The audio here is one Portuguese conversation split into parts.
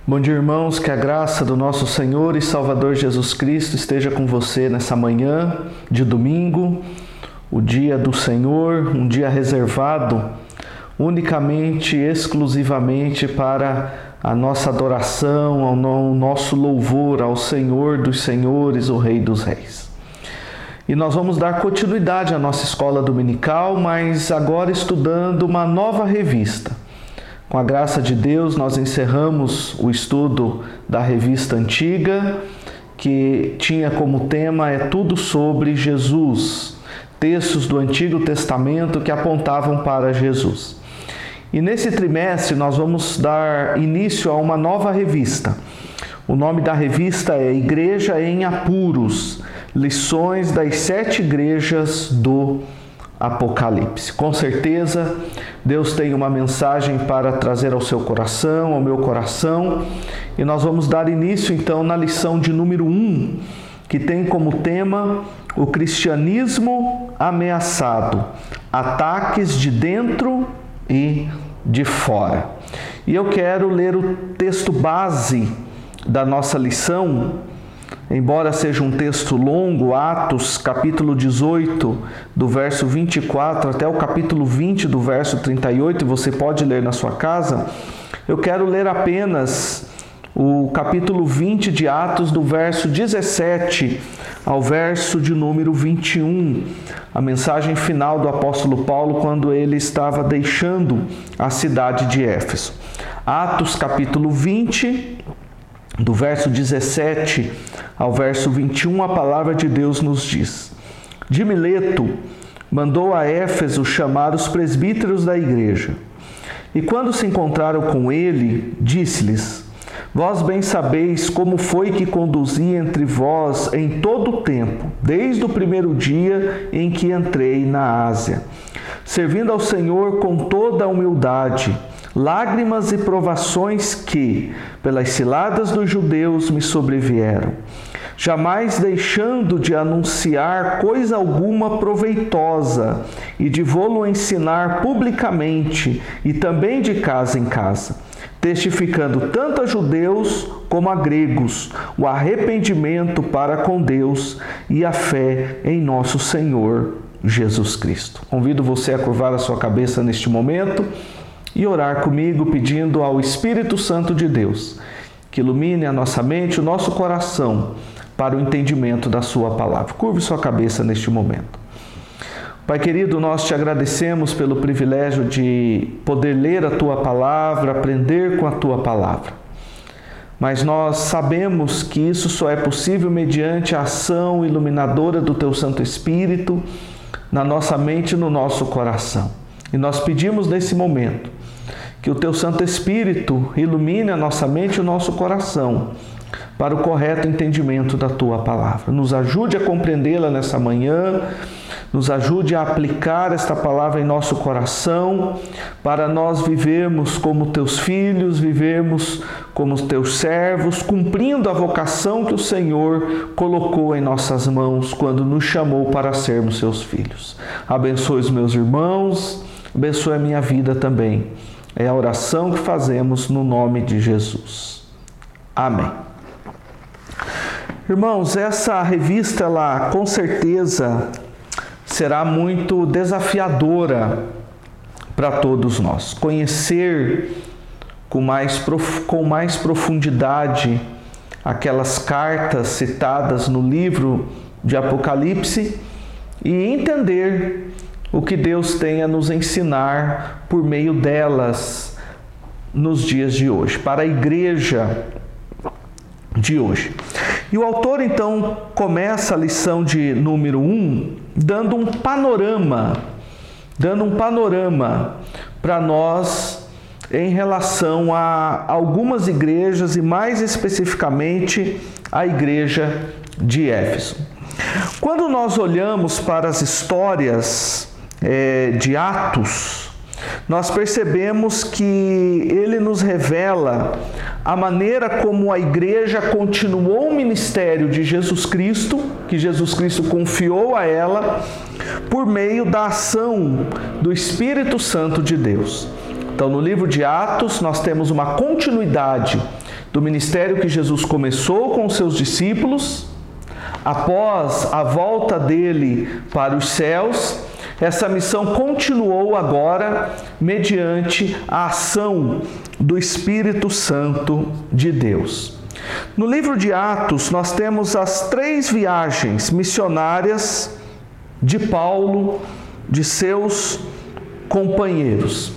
Bom dia, irmãos, que a graça do nosso Senhor e Salvador Jesus Cristo esteja com você nessa manhã de domingo, o dia do Senhor, um dia reservado unicamente, exclusivamente para a nossa adoração, ao nosso louvor ao Senhor dos Senhores, o Rei dos Reis. E nós vamos dar continuidade à nossa escola dominical, mas agora estudando uma nova revista. Com a graça de Deus, nós encerramos o estudo da revista antiga, que tinha como tema tudo sobre Jesus, textos do Antigo Testamento que apontavam para Jesus. E nesse trimestre nós vamos dar início a uma nova revista. O nome da revista é Igreja em Apuros, lições das 7 igrejas do Apocalipse. Com certeza, Deus tem uma mensagem para trazer ao seu coração, ao meu coração, e nós vamos dar início então na lição de número 1, que tem como tema o cristianismo ameaçado, ataques de dentro e de fora. E eu quero ler o texto base da nossa lição. Embora seja um texto longo, Atos, capítulo 18, do verso 24 até o capítulo 20, do verso 38, e você pode ler na sua casa, eu quero ler apenas o capítulo 20 de Atos, do verso 17 ao verso de número 21, a mensagem final do apóstolo Paulo quando ele estava deixando a cidade de Éfeso. Atos, capítulo 20, do verso 17 ao verso 21, a palavra de Deus nos diz: De Mileto mandou a Éfeso chamar os presbíteros da igreja. E quando se encontraram com ele, disse-lhes: Vós bem sabeis como foi que conduzi entre vós em todo o tempo, desde o primeiro dia em que entrei na Ásia, servindo ao Senhor com toda a humildade, lágrimas e provações que, pelas ciladas dos judeus, me sobrevieram, jamais deixando de anunciar coisa alguma proveitosa e de vô-lo ensinar publicamente e também de casa em casa, testificando tanto a judeus como a gregos o arrependimento para com Deus e a fé em nosso Senhor Jesus Cristo. Convido você a curvar a sua cabeça neste momento e orar comigo, pedindo ao Espírito Santo de Deus que ilumine a nossa mente, o nosso coração, para o entendimento da sua palavra. Curve sua cabeça neste momento. Pai querido, nós te agradecemos pelo privilégio de poder ler a tua palavra, aprender com a tua palavra. Mas nós sabemos que isso só é possível mediante a ação iluminadora do teu Santo Espírito na nossa mente e no nosso coração. E nós pedimos nesse momento que o teu Santo Espírito ilumine a nossa mente e o nosso coração para o correto entendimento da tua palavra. Nos ajude a compreendê-la nessa manhã, nos ajude a aplicar esta palavra em nosso coração, para nós vivermos como teus filhos, vivermos como teus servos, cumprindo a vocação que o Senhor colocou em nossas mãos quando nos chamou para sermos seus filhos. Abençoe os meus irmãos, abençoe a minha vida também. É a oração que fazemos no nome de Jesus. Amém. Irmãos, essa revista, ela com certeza será muito desafiadora para todos nós. Conhecer com mais profundidade aquelas cartas citadas no livro de Apocalipse e entender o que Deus tem a nos ensinar por meio delas nos dias de hoje, para a igreja de hoje. E o autor então começa a lição de número 1 dando um panorama para nós em relação a algumas igrejas e mais especificamente a igreja de Éfeso. Quando nós olhamos para as histórias de Atos, nós percebemos que ele nos revela a maneira como a igreja continuou o ministério de Jesus Cristo, que Jesus Cristo confiou a ela, por meio da ação do Espírito Santo de Deus. Então, no livro de Atos, nós temos uma continuidade do ministério que Jesus começou com os seus discípulos. Após a volta dele para os céus, essa missão continuou agora mediante a ação do Espírito Santo de Deus. No livro de Atos, nós temos as 3 viagens missionárias de Paulo, de seus companheiros.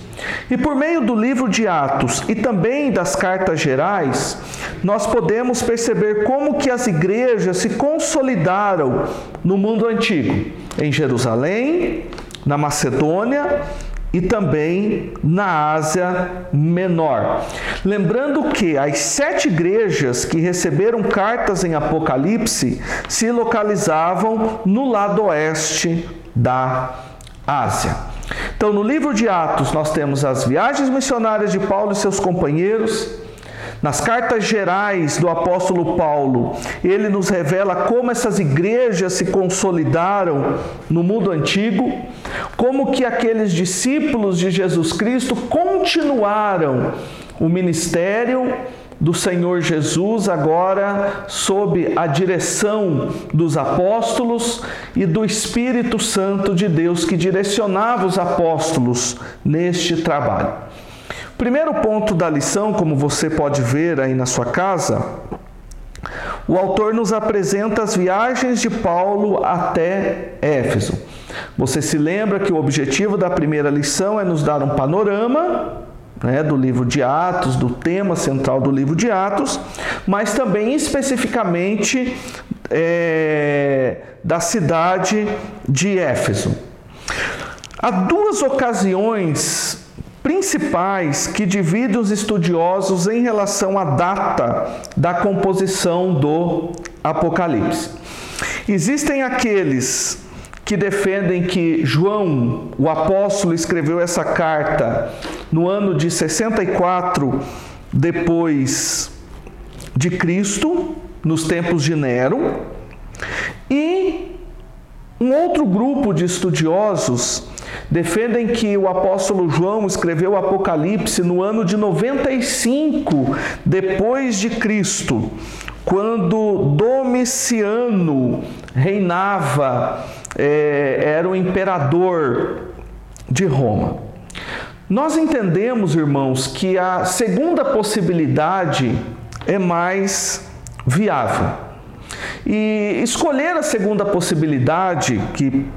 E por meio do livro de Atos e também das cartas gerais, nós podemos perceber como que as igrejas se consolidaram no mundo antigo, em Jerusalém, na Macedônia e também na Ásia Menor. Lembrando que as 7 igrejas que receberam cartas em Apocalipse se localizavam no lado oeste da Ásia. Então, no livro de Atos, nós temos as viagens missionárias de Paulo e seus companheiros. Nas cartas gerais do apóstolo Paulo, ele nos revela como essas igrejas se consolidaram no mundo antigo, como que aqueles discípulos de Jesus Cristo continuaram o ministério do Senhor Jesus, agora sob a direção dos apóstolos e do Espírito Santo de Deus que direcionava os apóstolos neste trabalho. Primeiro ponto da lição, como você pode ver aí na sua casa, o autor nos apresenta as viagens de Paulo até Éfeso. Você se lembra que o objetivo da primeira lição é nos dar um panorama, do livro de Atos, do tema central do livro de Atos, mas também especificamente da cidade de Éfeso. Há 2 ocasiões principais que dividem os estudiosos em relação à data da composição do Apocalipse. Existem aqueles que defendem que João, o apóstolo, escreveu essa carta no ano de 64 depois de Cristo, nos tempos de Nero, e um outro grupo de estudiosos defendem que o apóstolo João escreveu o Apocalipse no ano de 95 depois de Cristo, quando Domiciano reinava, era o imperador de Roma. Nós entendemos, irmãos, que a segunda possibilidade é mais viável. E escolher a segunda possibilidade, que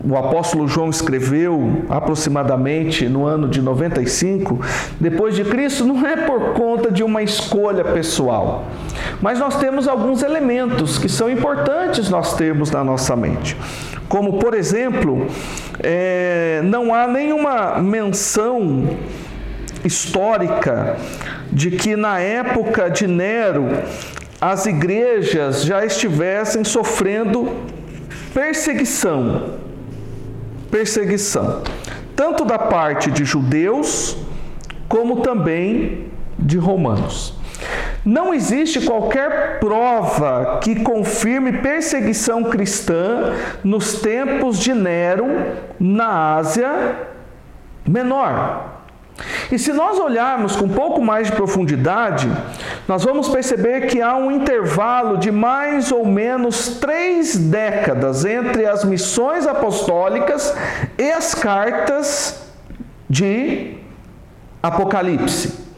o apóstolo João escreveu aproximadamente no ano de 95 depois de Cristo, não é por conta de uma escolha pessoal, mas nós temos alguns elementos que são importantes nós termos na nossa mente. Como, por exemplo, não há nenhuma menção histórica de que na época de Nero as igrejas já estivessem sofrendo perseguição, tanto da parte de judeus, como também de romanos. Não existe qualquer prova que confirme perseguição cristã nos tempos de Nero na Ásia Menor. E se nós olharmos com um pouco mais de profundidade, nós vamos perceber que há um intervalo de mais ou menos 3 décadas entre as missões apostólicas e as cartas de Apocalipse.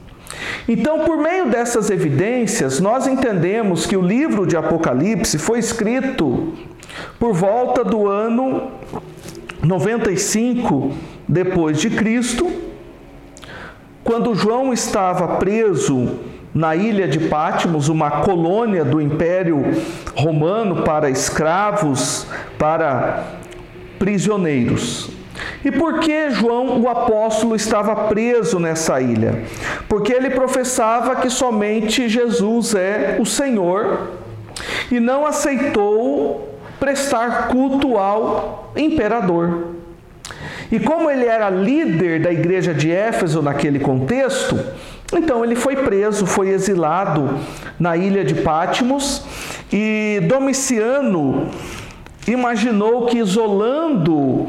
Então, por meio dessas evidências, nós entendemos que o livro de Apocalipse foi escrito por volta do ano 95 depois de Cristo, quando João estava preso na ilha de Patmos, uma colônia do Império Romano para escravos, para prisioneiros. E por que João, o apóstolo, estava preso nessa ilha? Porque ele professava que somente Jesus é o Senhor e não aceitou prestar culto ao imperador. E como ele era líder da igreja de Éfeso naquele contexto, então ele foi preso, foi exilado na ilha de Patmos, e Domiciano imaginou que isolando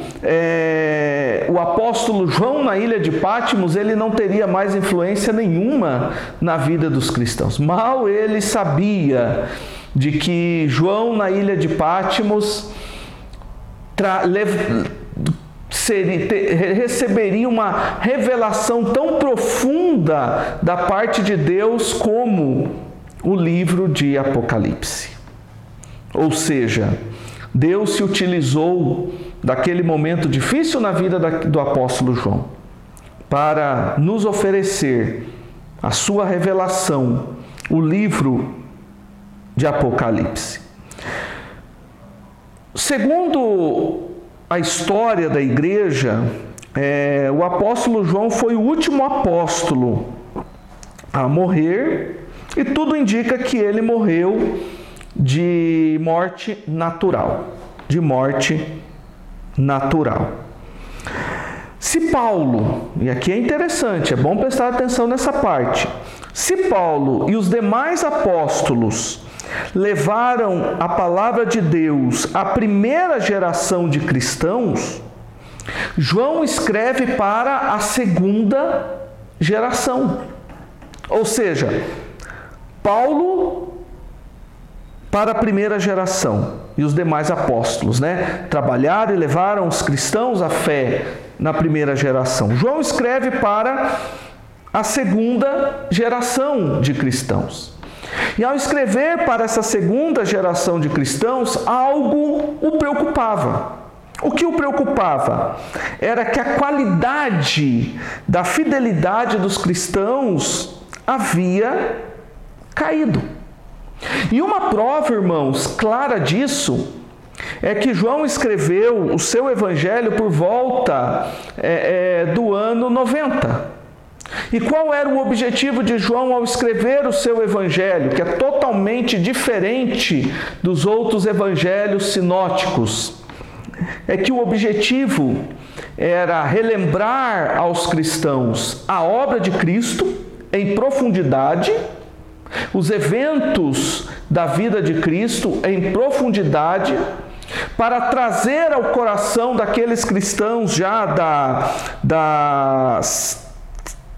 o apóstolo João na ilha de Patmos, ele não teria mais influência nenhuma na vida dos cristãos. Mal ele sabia de que João na ilha de Patmos receberia uma revelação tão profunda da parte de Deus como o livro de Apocalipse. Ou seja, Deus se utilizou daquele momento difícil na vida do apóstolo João para nos oferecer a sua revelação, o livro de Apocalipse. Segundo a história da igreja, o apóstolo João foi o último apóstolo a morrer, e tudo indica que ele morreu de morte natural. Se Paulo, e aqui é interessante, é bom prestar atenção nessa parte, se Paulo e os demais apóstolos levaram a palavra de Deus à primeira geração de cristãos, João escreve para a segunda geração. Ou seja, Paulo para a primeira geração e os demais apóstolos, trabalharam e levaram os cristãos à fé na primeira geração. João escreve para a segunda geração de cristãos. E ao escrever para essa segunda geração de cristãos, algo o preocupava. O que o preocupava era que a qualidade da fidelidade dos cristãos havia caído. E uma prova, irmãos, clara disso, é que João escreveu o seu evangelho por volta do ano 90. E qual era o objetivo de João ao escrever o seu evangelho, que é totalmente diferente dos outros evangelhos sinóticos? É que o objetivo era relembrar aos cristãos a obra de Cristo em profundidade, os eventos da vida de Cristo em profundidade, para trazer ao coração daqueles cristãos já da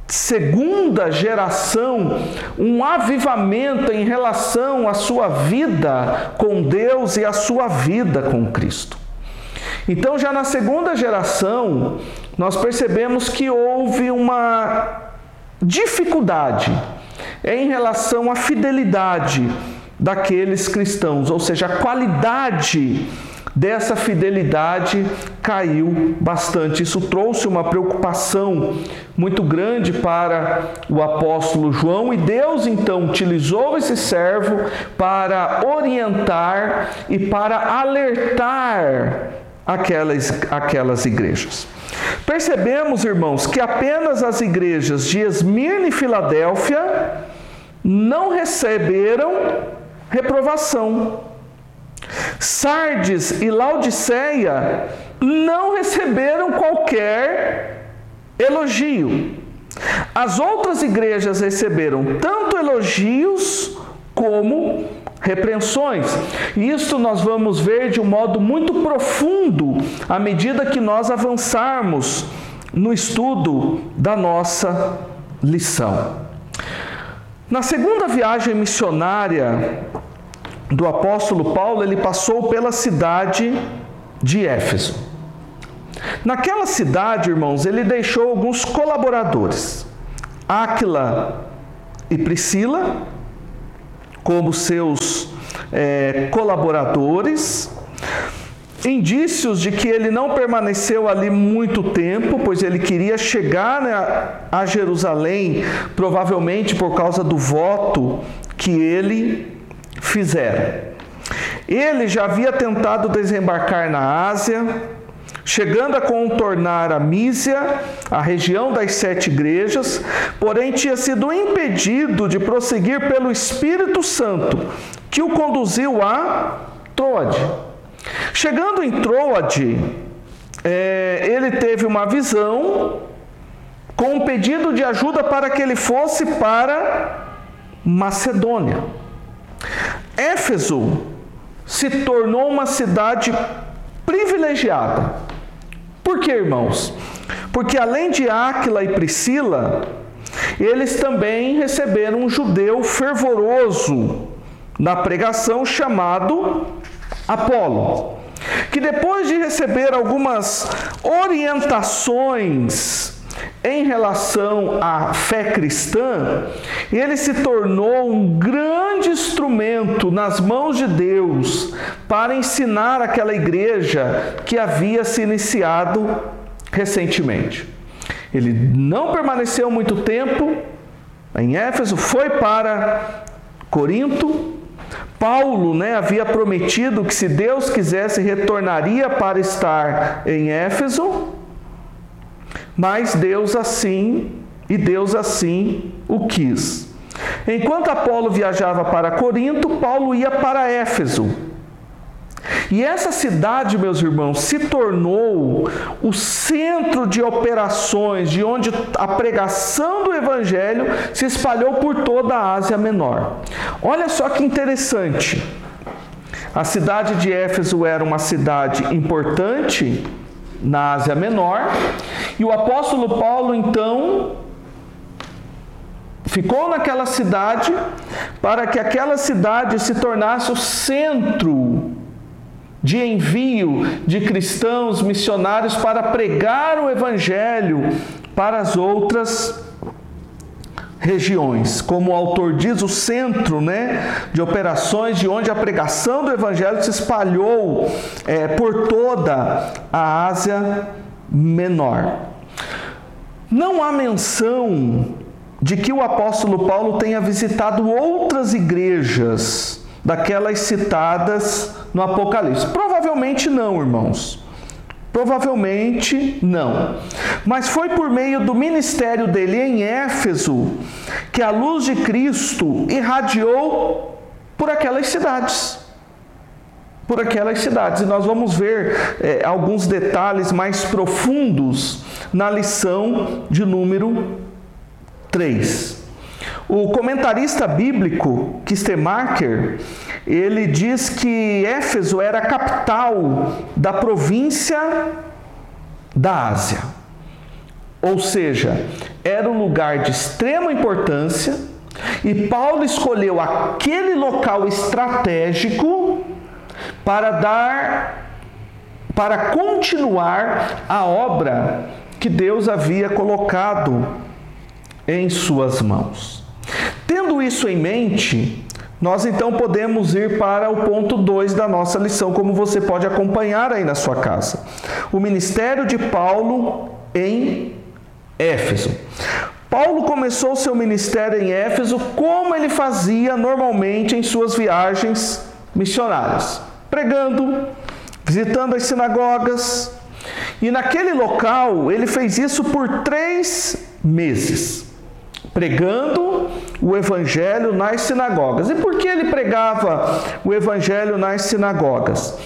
segunda geração um avivamento em relação à sua vida com Deus e à sua vida com Cristo. Então, já na segunda geração, nós percebemos que houve uma dificuldade em relação à fidelidade daqueles cristãos, ou seja, a qualidade dessa fidelidade caiu bastante. Isso trouxe uma preocupação muito grande para o apóstolo João, e Deus então utilizou esse servo para orientar e para alertar aquelas igrejas. Percebemos, irmãos, que apenas as igrejas de Esmirna e Filadélfia não receberam reprovação. Sardes e Laodiceia não receberam qualquer elogio. As outras igrejas receberam tanto elogios como repreensões. E isso nós vamos ver de um modo muito profundo à medida que nós avançarmos no estudo da nossa lição. Na segunda viagem missionária do apóstolo Paulo, ele passou pela cidade de Éfeso. Naquela cidade, irmãos, ele deixou alguns colaboradores, Áquila e Priscila, como seus colaboradores. Indícios de que ele não permaneceu ali muito tempo, pois ele queria chegar a Jerusalém, provavelmente por causa do voto que ele fizera. Ele já havia tentado desembarcar na Ásia, chegando a contornar a Mísia, a região das 7 igrejas, porém tinha sido impedido de prosseguir pelo Espírito Santo, que o conduziu a Troade. Chegando em Troade, ele teve uma visão com um pedido de ajuda para que ele fosse para Macedônia. Éfeso se tornou uma cidade privilegiada. Por quê, irmãos? Porque além de Áquila e Priscila, eles também receberam um judeu fervoroso na pregação chamado Apolo, que depois de receber algumas orientações em relação à fé cristã, ele se tornou um grande instrumento nas mãos de Deus para ensinar aquela igreja que havia se iniciado recentemente. Ele não permaneceu muito tempo em Éfeso, foi para Corinto. Paulo, havia prometido que, se Deus quisesse, retornaria para estar em Éfeso, mas Deus assim o quis. Enquanto Apolo viajava para Corinto, Paulo ia para Éfeso. E essa cidade, meus irmãos, se tornou o centro de operações, de onde a pregação do Evangelho se espalhou por toda a Ásia Menor. Olha só que interessante. A cidade de Éfeso era uma cidade importante na Ásia Menor, e o apóstolo Paulo, então, ficou naquela cidade para que aquela cidade se tornasse o centro de envio de cristãos missionários para pregar o Evangelho para as outras regiões. Como o autor diz, o centro de operações, de onde a pregação do Evangelho se espalhou por toda a Ásia Menor. Não há menção de que o apóstolo Paulo tenha visitado outras igrejas daquelas citadas no Apocalipse. Provavelmente não, irmãos. Provavelmente não. Mas foi por meio do ministério dele em Éfeso que a luz de Cristo irradiou por aquelas cidades. E nós vamos ver alguns detalhes mais profundos na lição de número 3. O comentarista bíblico Kistemaker, ele diz que Éfeso era a capital da província da Ásia. Ou seja, era um lugar de extrema importância, e Paulo escolheu aquele local estratégico para continuar a obra que Deus havia colocado em suas mãos. Tendo isso em mente, nós então podemos ir para o ponto 2 da nossa lição, como você pode acompanhar aí na sua casa. O ministério de Paulo em Éfeso. Paulo começou seu ministério em Éfeso como ele fazia normalmente em suas viagens missionárias, pregando, visitando as sinagogas, e naquele local ele fez isso por 3 meses. Pregando o Evangelho nas sinagogas. E por que ele pregava o Evangelho nas sinagogas?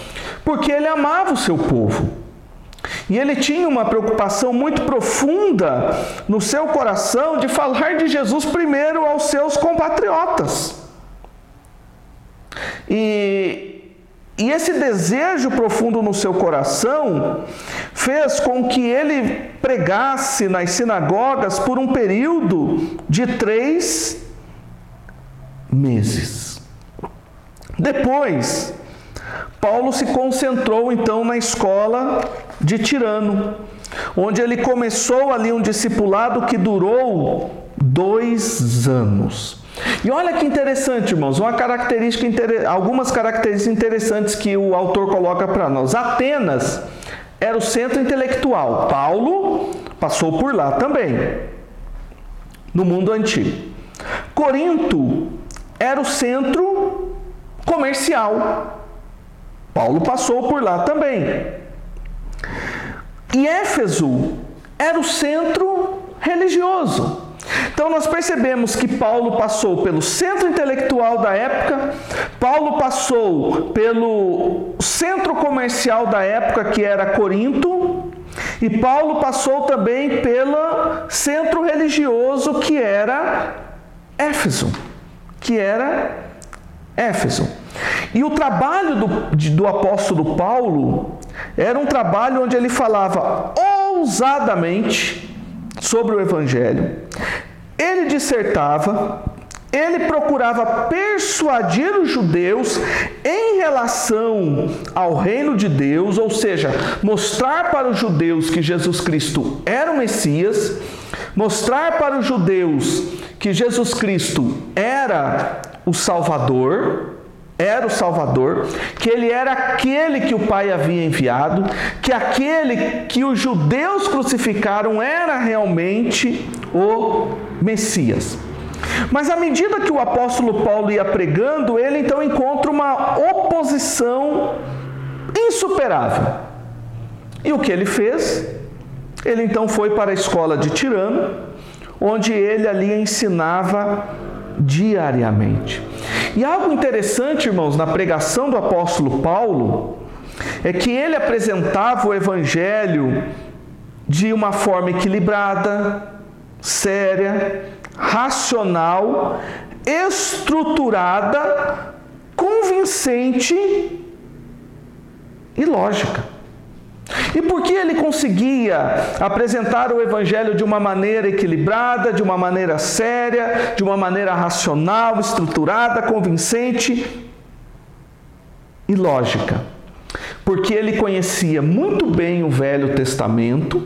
Porque ele amava o seu povo. E ele tinha uma preocupação muito profunda no seu coração de falar de Jesus primeiro aos seus compatriotas. E esse desejo profundo no seu coração fez com que ele pregasse nas sinagogas por um período de 3 meses. Depois, Paulo se concentrou então na escola de Tirano, onde ele começou ali um discipulado que durou 2 anos. E olha que interessante, irmãos, algumas características interessantes que o autor coloca para nós. Atenas era o centro intelectual. Paulo passou por lá também, no mundo antigo. Corinto era o centro comercial. Paulo passou por lá também. E Éfeso era o centro religioso. Então nós percebemos que Paulo passou pelo centro intelectual da época, Paulo passou pelo centro comercial da época, que era Corinto, e Paulo passou também pelo centro religioso, que era Éfeso, que era Éfeso. E o trabalho do apóstolo Paulo era um trabalho onde ele falava ousadamente sobre o Evangelho. Ele dissertava, ele procurava persuadir os judeus em relação ao reino de Deus, ou seja, mostrar para os judeus que Jesus Cristo era o Messias, mostrar para os judeus que Jesus Cristo era o Salvador, que ele era aquele que o Pai havia enviado, que aquele que os judeus crucificaram era realmente o Messias. Mas à medida que o apóstolo Paulo ia pregando, ele então encontra uma oposição insuperável. E o que ele fez? Ele então foi para a escola de Tirano, onde ele ali ensinava diariamente. E algo interessante, irmãos, na pregação do apóstolo Paulo, é que ele apresentava o Evangelho de uma forma equilibrada, séria, racional, estruturada, convincente e lógica. E por que ele conseguia apresentar o Evangelho de uma maneira equilibrada, de uma maneira séria, de uma maneira racional, estruturada, convincente e lógica? Porque ele conhecia muito bem o Velho Testamento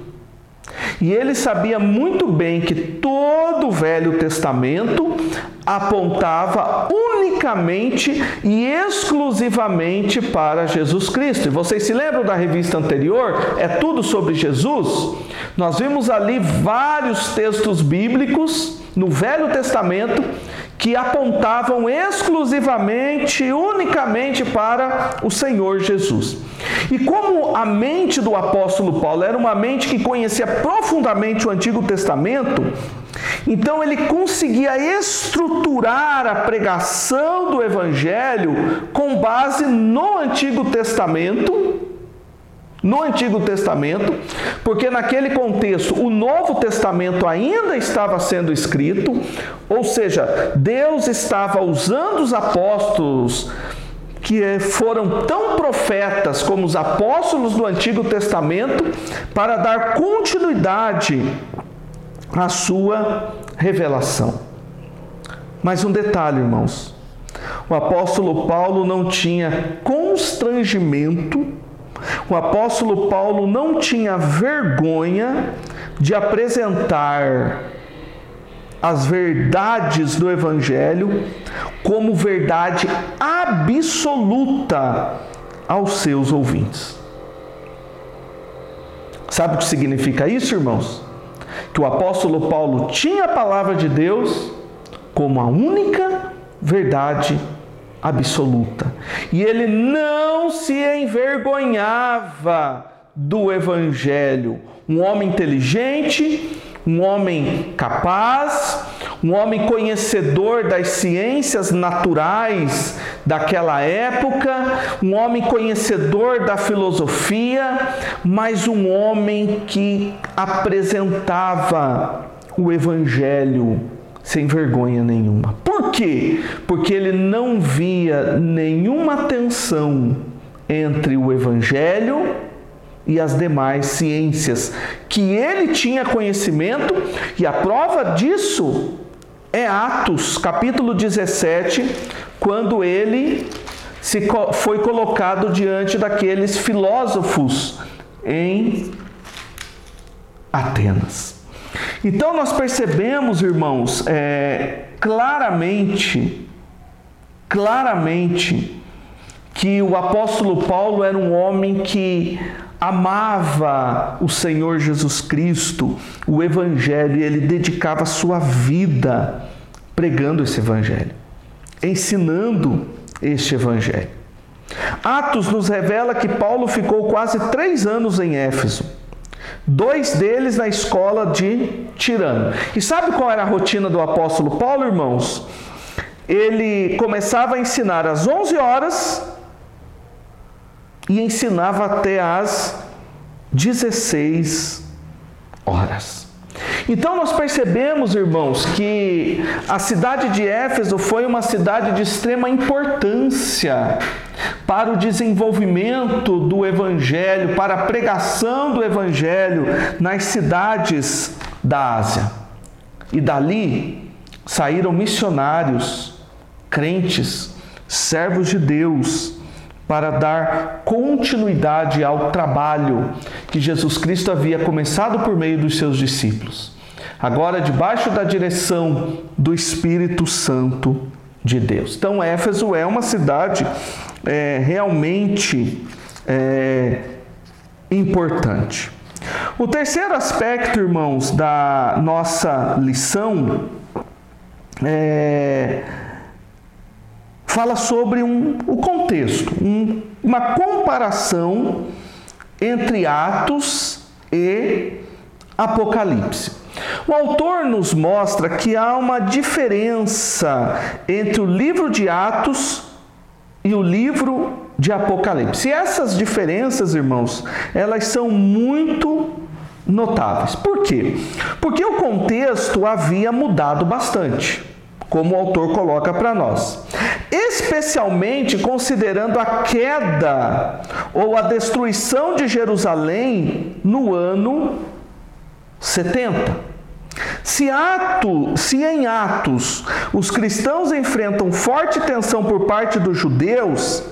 e ele sabia muito bem que todo o Velho Testamento apontava unicamente e exclusivamente para Jesus Cristo. E vocês se lembram da revista anterior? É tudo sobre Jesus? Nós vimos ali vários textos bíblicos no Velho Testamento que apontavam exclusivamente, unicamente para o Senhor Jesus. E como a mente do apóstolo Paulo era uma mente que conhecia profundamente o Antigo Testamento, então ele conseguia estruturar a pregação do Evangelho com base no Antigo Testamento, porque naquele contexto o Novo Testamento ainda estava sendo escrito, ou seja, Deus estava usando os apóstolos que foram tão profetas como os apóstolos do Antigo Testamento para dar continuidade à sua revelação. Mas um detalhe, irmãos, o apóstolo Paulo não tinha constrangimento, o apóstolo Paulo não tinha vergonha de apresentar as verdades do Evangelho como verdade absoluta aos seus ouvintes. Sabe o que significa isso, irmãos? Que o apóstolo Paulo tinha a palavra de Deus como a única verdade absoluta. E ele não se envergonhava do Evangelho. Um homem inteligente, um homem capaz, um homem conhecedor das ciências naturais daquela época, um homem conhecedor da filosofia, mas um homem que apresentava o Evangelho sem vergonha nenhuma. Por quê? Porque ele não via nenhuma tensão entre o Evangelho e as demais ciências que ele tinha conhecimento, e a prova disso é Atos, capítulo 17, quando ele foi colocado diante daqueles filósofos em Atenas. Então nós percebemos, irmãos, claramente que o apóstolo Paulo era um homem que amava o Senhor Jesus Cristo, o Evangelho, e ele dedicava a sua vida pregando esse Evangelho, ensinando este Evangelho. Atos nos revela que Paulo ficou quase 3 anos em Éfeso, 2 deles na escola de Tirano. E sabe qual era a rotina do apóstolo Paulo, irmãos? Ele começava a ensinar às 11 horas e ensinava até às 16 horas. Então nós percebemos, irmãos, que a cidade de Éfeso foi uma cidade de extrema importância para o desenvolvimento do Evangelho, para a pregação do Evangelho nas cidades da Ásia. E dali saíram missionários, crentes, servos de Deus, para dar continuidade ao trabalho que Jesus Cristo havia começado por meio dos seus discípulos. Agora, debaixo da direção do Espírito Santo de Deus. Então, Éfeso é uma cidade realmente importante. O terceiro aspecto, irmãos, da nossa lição fala sobre o contexto, uma comparação entre Atos e Apocalipse. O autor nos mostra que há uma diferença entre o livro de Atos e o livro de Apocalipse. E essas diferenças, irmãos, elas são muito notáveis. Por quê? Porque o contexto havia mudado bastante, como o autor coloca para nós. Especialmente considerando a queda ou a destruição de Jerusalém no ano 70. Se em Atos os cristãos enfrentam forte tensão por parte dos judeus,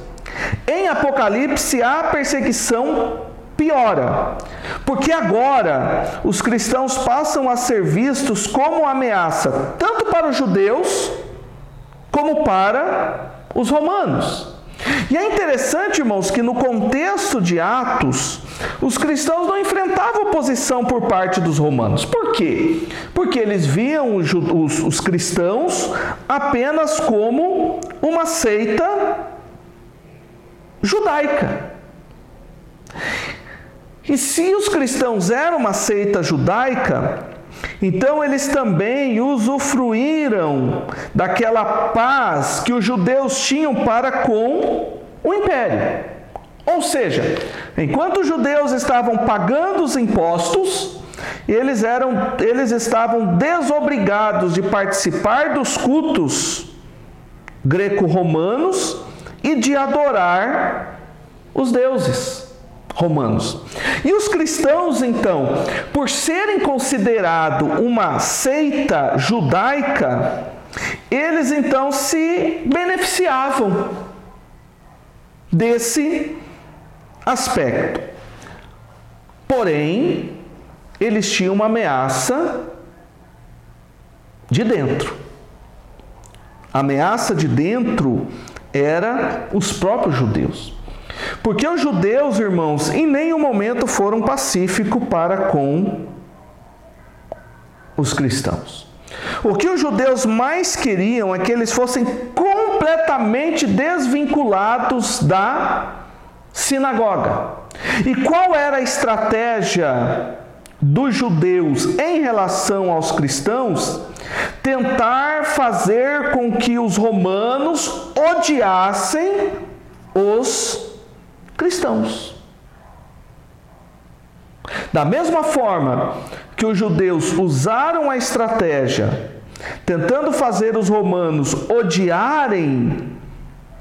em Apocalipse a perseguição piora, porque agora os cristãos passam a ser vistos como ameaça tanto para os judeus como para os romanos. E é interessante, irmãos, que no contexto de Atos, os cristãos não enfrentavam oposição por parte dos romanos. Por quê? Porque eles viam os cristãos apenas como uma seita judaica. E se os cristãos eram uma seita judaica, então eles também usufruíram daquela paz que os judeus tinham para com o império. Ou seja, enquanto os judeus estavam pagando os impostos, eles estavam desobrigados de participar dos cultos greco-romanos e de adorar os deuses romanos. E os cristãos, então, por serem considerados uma seita judaica, eles então se beneficiavam desse aspecto. Porém, eles tinham uma ameaça de dentro. A ameaça de dentro era os próprios judeus. Porque os judeus, irmãos, em nenhum momento foram pacíficos para com os cristãos. O que os judeus mais queriam é que eles fossem completamente desvinculados da sinagoga. E qual era a estratégia dos judeus em relação aos cristãos? Tentar fazer com que os romanos odiassem os cristãos. Da mesma forma que os judeus usaram a estratégia tentando fazer os romanos odiarem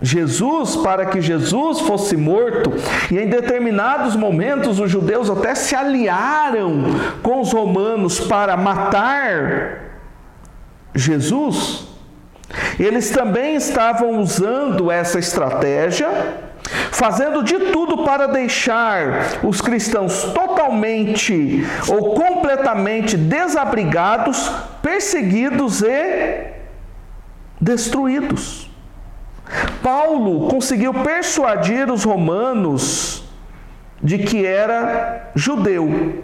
Jesus para que Jesus fosse morto, e em determinados momentos os judeus até se aliaram com os romanos para matar Jesus, eles também estavam usando essa estratégia, fazendo de tudo para deixar os cristãos totalmente ou completamente desabrigados, perseguidos e destruídos. Paulo conseguiu persuadir os romanos de que era judeu.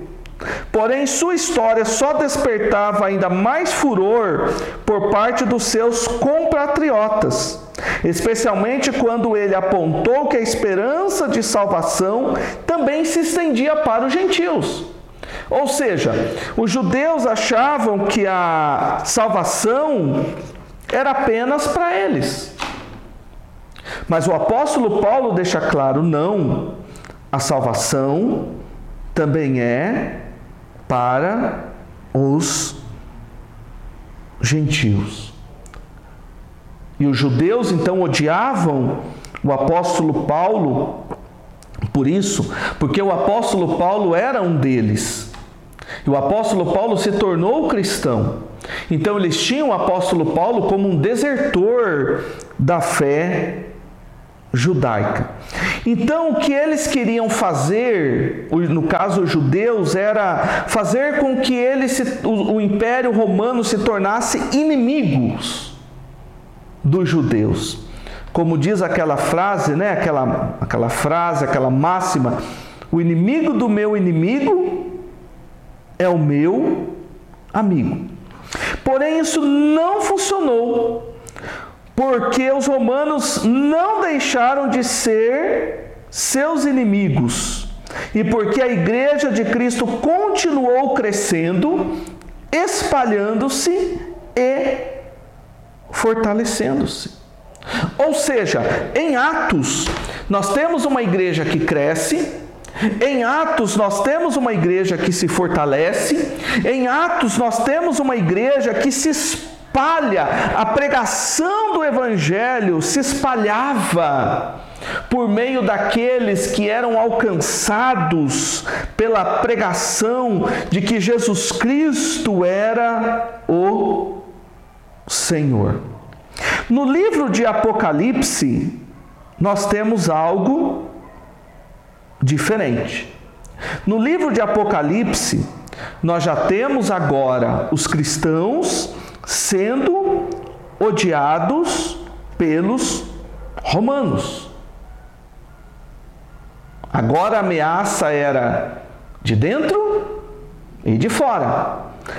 Porém, sua história só despertava ainda mais furor por parte dos seus compatriotas, especialmente quando ele apontou que a esperança de salvação também se estendia para os gentios. Ou seja, os judeus achavam que a salvação era apenas para eles. Mas o apóstolo Paulo deixa claro, não, a salvação também é para os gentios. E os judeus então odiavam o apóstolo Paulo por isso, porque o apóstolo Paulo era um deles. E o apóstolo Paulo se tornou cristão. Então eles tinham o apóstolo Paulo como um desertor da fé judaica. Então o que eles queriam fazer, no caso os judeus, era fazer com que o Império Romano se tornasse inimigos dos judeus. Como diz aquela frase, né? aquela máxima: o inimigo do meu inimigo é o meu amigo. Porém, isso não funcionou, porque os romanos não deixaram de ser seus inimigos, e porque a igreja de Cristo continuou crescendo, espalhando-se e fortalecendo-se. Ou seja, em Atos nós temos uma igreja que cresce, em Atos nós temos uma igreja que se fortalece, em Atos nós temos uma igreja que se espalha, a pregação do Evangelho se espalhava por meio daqueles que eram alcançados pela pregação de que Jesus Cristo era o Senhor. No livro de Apocalipse, nós temos algo diferente. No livro de Apocalipse, nós já temos agora os cristãos sendo odiados pelos romanos. Agora a ameaça era de dentro e de fora.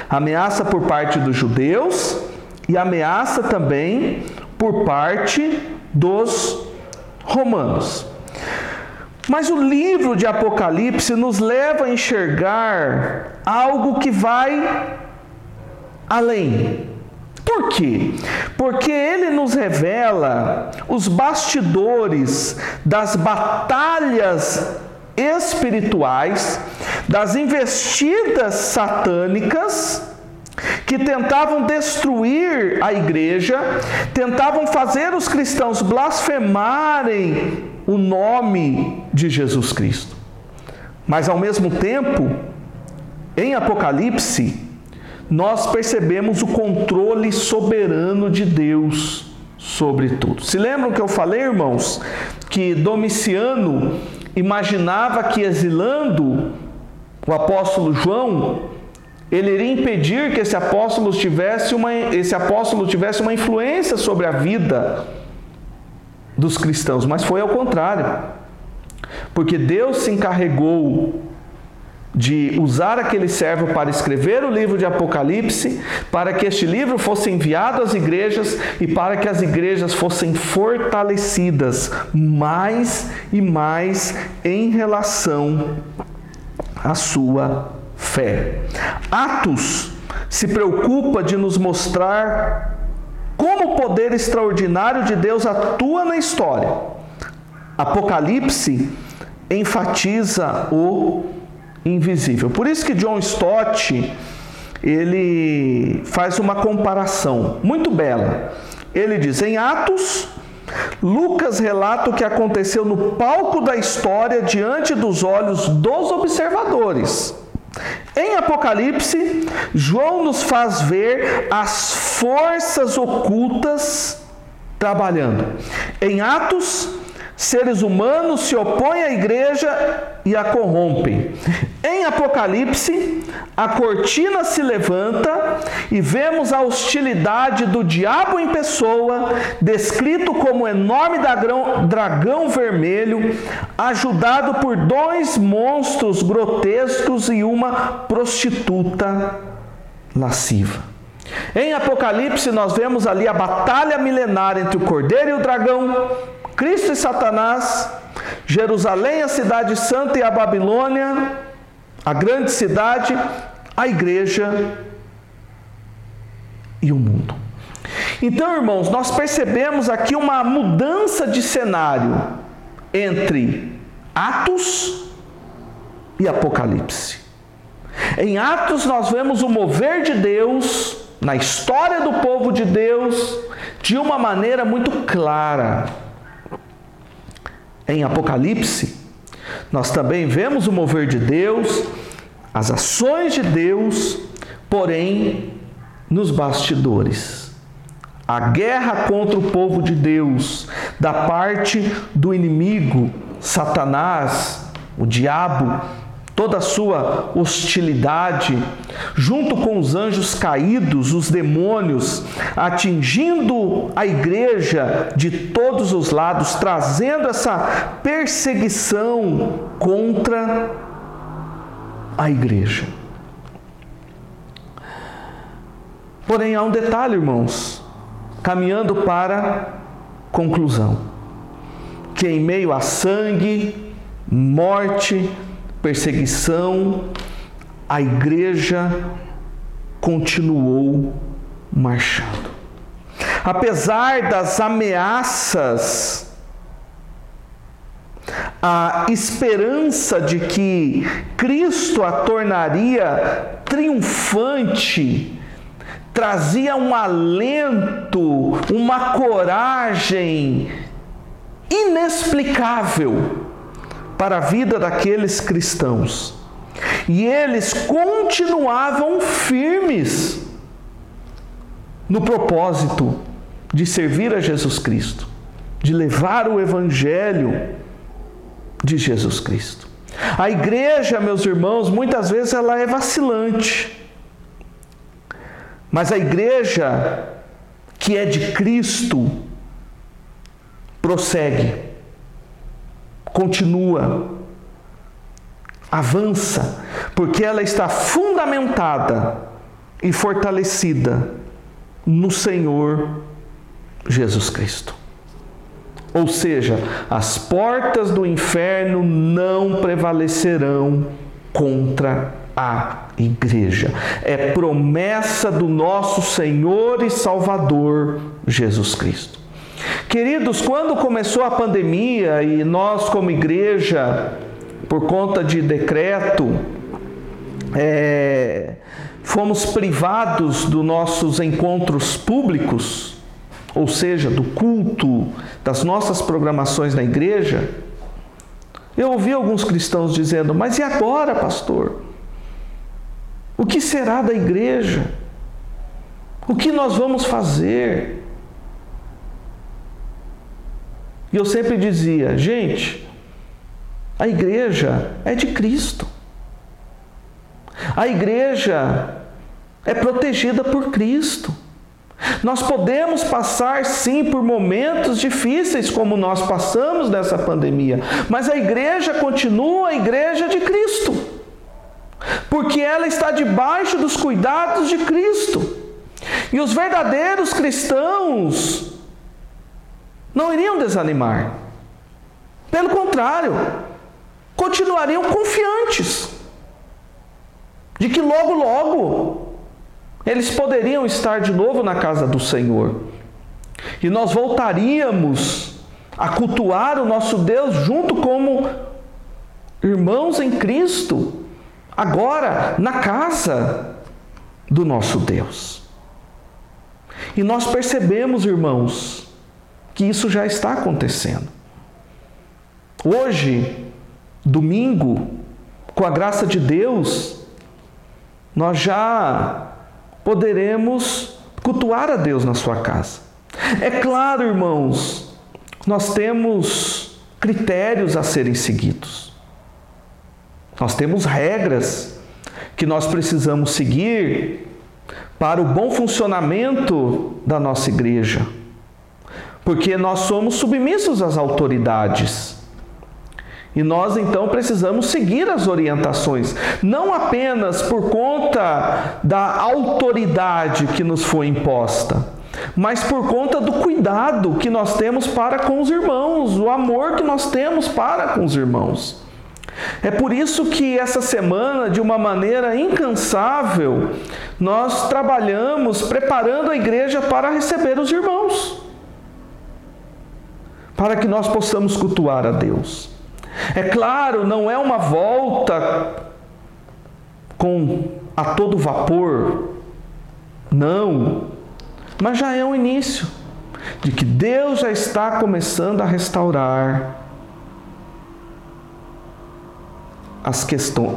Ameaça por parte dos judeus e ameaça também por parte dos romanos. Mas o livro de Apocalipse nos leva a enxergar algo que vai além. Por quê? Porque ele nos revela os bastidores das batalhas espirituais, das investidas satânicas que tentavam destruir a igreja, tentavam fazer os cristãos blasfemarem o nome de Jesus Cristo. Mas ao mesmo tempo, em Apocalipse, nós percebemos o controle soberano de Deus sobre tudo. Se lembram que eu falei, irmãos, que Domiciano imaginava que exilando o apóstolo João, ele iria impedir que esse apóstolo tivesse uma influência sobre a vida dos cristãos, mas foi ao contrário, porque Deus se encarregou de usar aquele servo para escrever o livro de Apocalipse, para que este livro fosse enviado às igrejas e para que as igrejas fossem fortalecidas mais e mais em relação à sua fé. Atos se preocupa de nos mostrar como o poder extraordinário de Deus atua na história. Apocalipse enfatiza o invisível. Por isso que John Stott, ele faz uma comparação muito bela. Ele diz: em Atos, Lucas relata o que aconteceu no palco da história diante dos olhos dos observadores. Em Apocalipse, João nos faz ver as forças ocultas trabalhando. Em Atos, seres humanos se opõem à igreja e a corrompem. Em Apocalipse, a cortina se levanta e vemos a hostilidade do diabo em pessoa, descrito como enorme dragão vermelho, ajudado por 2 monstros grotescos e uma prostituta lasciva. Em Apocalipse, nós vemos ali a batalha milenar entre o cordeiro e o dragão, Cristo e Satanás, Jerusalém, a cidade santa, e a Babilônia, a grande cidade, a igreja e o mundo. Então, irmãos, nós percebemos aqui uma mudança de cenário entre Atos e Apocalipse. Em Atos nós vemos o mover de Deus na história do povo de Deus de uma maneira muito clara. Em Apocalipse, nós também vemos o mover de Deus, as ações de Deus, porém nos bastidores. A guerra contra o povo de Deus, da parte do inimigo, Satanás, o diabo, toda a sua hostilidade, junto com os anjos caídos, os demônios, atingindo a igreja de todos os lados, trazendo essa perseguição contra a igreja. Porém, há um detalhe, irmãos, caminhando para conclusão, que em meio a sangue, morte, perseguição, a igreja continuou marchando. Apesar das ameaças, a esperança de que Cristo a tornaria triunfante trazia um alento, uma coragem inexplicável para a vida daqueles cristãos. E eles continuavam firmes no propósito de servir a Jesus Cristo, de levar o Evangelho de Jesus Cristo. A igreja, meus irmãos, muitas vezes ela é vacilante. Mas a igreja que é de Cristo prossegue, continua, avança, porque ela está fundamentada e fortalecida no Senhor Jesus Cristo. Ou seja, as portas do inferno não prevalecerão contra a igreja. É promessa do nosso Senhor e Salvador Jesus Cristo. Queridos, quando começou a pandemia e nós como igreja, por conta de decreto, fomos privados dos nossos encontros públicos, ou seja, do culto, das nossas programações na igreja, eu ouvi alguns cristãos dizendo: mas e agora, pastor? O que será da igreja? O que nós vamos fazer? E eu sempre dizia: gente, a igreja é de Cristo. A igreja é protegida por Cristo. Nós podemos passar sim por momentos difíceis como nós passamos nessa pandemia, mas a igreja continua a igreja de Cristo, porque ela está debaixo dos cuidados de Cristo. E os verdadeiros cristãos não iriam desanimar. Pelo contrário, continuariam confiantes de que logo, logo eles poderiam estar de novo na casa do Senhor. E nós voltaríamos a cultuar o nosso Deus junto como irmãos em Cristo, agora na casa do nosso Deus. E nós percebemos, irmãos, que isso já está acontecendo. Hoje, domingo, com a graça de Deus, nós já poderemos cultuar a Deus na sua casa. É claro, irmãos, nós temos critérios a serem seguidos. Nós temos regras que nós precisamos seguir para o bom funcionamento da nossa igreja, porque nós somos submissos às autoridades. E nós então precisamos seguir as orientações, não apenas por conta da autoridade que nos foi imposta, mas por conta do cuidado que nós temos para com os irmãos, o amor que nós temos para com os irmãos. É por isso que essa semana, de uma maneira incansável, nós trabalhamos preparando a igreja para receber os irmãos, para que nós possamos cultuar a Deus. É claro, não é uma volta a todo vapor. Não, mas já é um início de que Deus já está começando a restaurar as questões.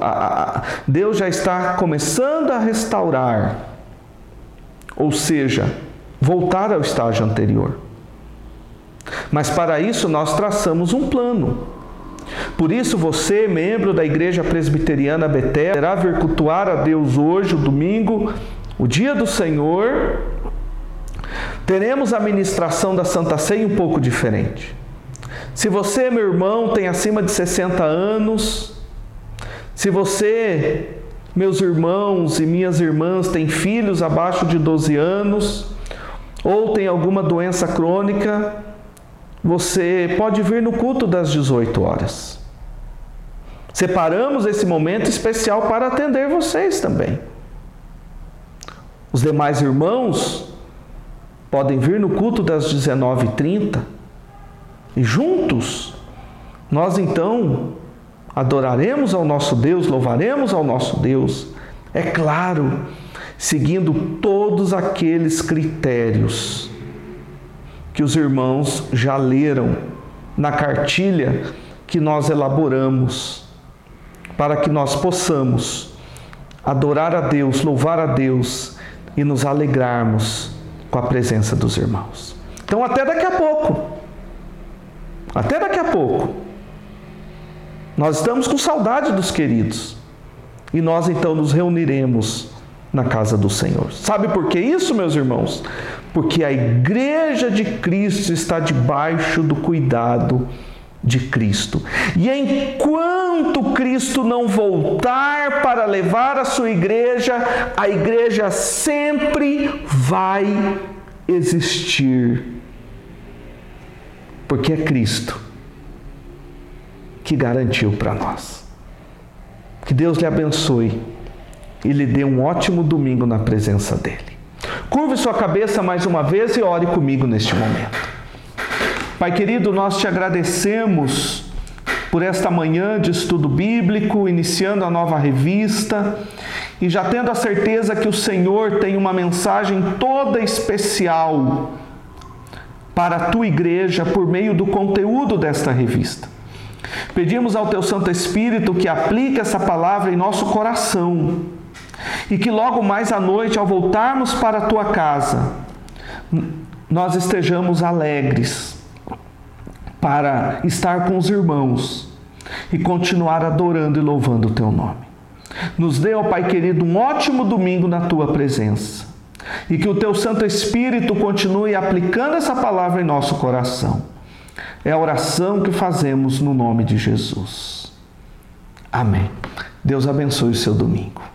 Deus já está começando a restaurar, ou seja, voltar ao estágio anterior. Mas para isso nós traçamos um plano. Por isso você, membro da Igreja Presbiteriana Betel, deverá vir cultuar a Deus hoje, o domingo, o dia do Senhor. Teremos a ministração da Santa Ceia um pouco diferente. Se você, meu irmão, tem acima de 60 anos, se você, meus irmãos e minhas irmãs, tem filhos abaixo de 12 anos, ou tem alguma doença crônica, você pode vir no culto das 18 horas. Separamos esse momento especial para atender vocês também. Os demais irmãos podem vir no culto das 19h30 e juntos nós então adoraremos ao nosso Deus, louvaremos ao nosso Deus, é claro, seguindo todos aqueles critérios que os irmãos já leram na cartilha que nós elaboramos, para que nós possamos adorar a Deus, louvar a Deus e nos alegrarmos com a presença dos irmãos. Então até daqui a pouco. Até daqui a pouco. Nós estamos com saudade dos queridos. E nós então nos reuniremos na casa do Senhor. Sabe por que isso, meus irmãos? Porque a Igreja de Cristo está debaixo do cuidado de Cristo. E enquanto Cristo não voltar para levar a sua igreja, a igreja sempre vai existir. Porque é Cristo que garantiu para nós. Que Deus lhe abençoe e lhe dê um ótimo domingo na presença dEle. Curve sua cabeça mais uma vez e ore comigo neste momento. Pai querido, nós te agradecemos por esta manhã de estudo bíblico, iniciando a nova revista e já tendo a certeza que o Senhor tem uma mensagem toda especial para a tua igreja por meio do conteúdo desta revista. Pedimos ao teu Santo Espírito que aplique essa palavra em nosso coração e que logo mais à noite, ao voltarmos para a tua casa, nós estejamos alegres para estar com os irmãos e continuar adorando e louvando o teu nome. Nos dê, ó Pai querido, um ótimo domingo na tua presença e que o teu Santo Espírito continue aplicando essa palavra em nosso coração. É a oração que fazemos no nome de Jesus. Amém. Deus abençoe o seu domingo.